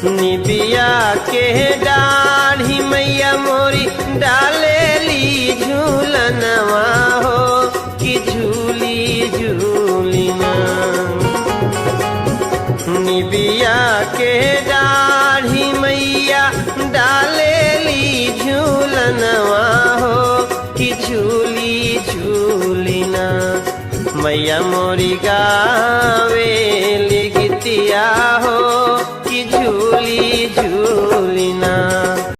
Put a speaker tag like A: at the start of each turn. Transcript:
A: निबिया के डाढ़ी मैया मोरी डालेली झूलनवा हो कि झूली झूली ना। निबिया के डाढ़ी मैया डालेली झूलनवा हो कि झूली झूली ना। मैया मोरी गावेली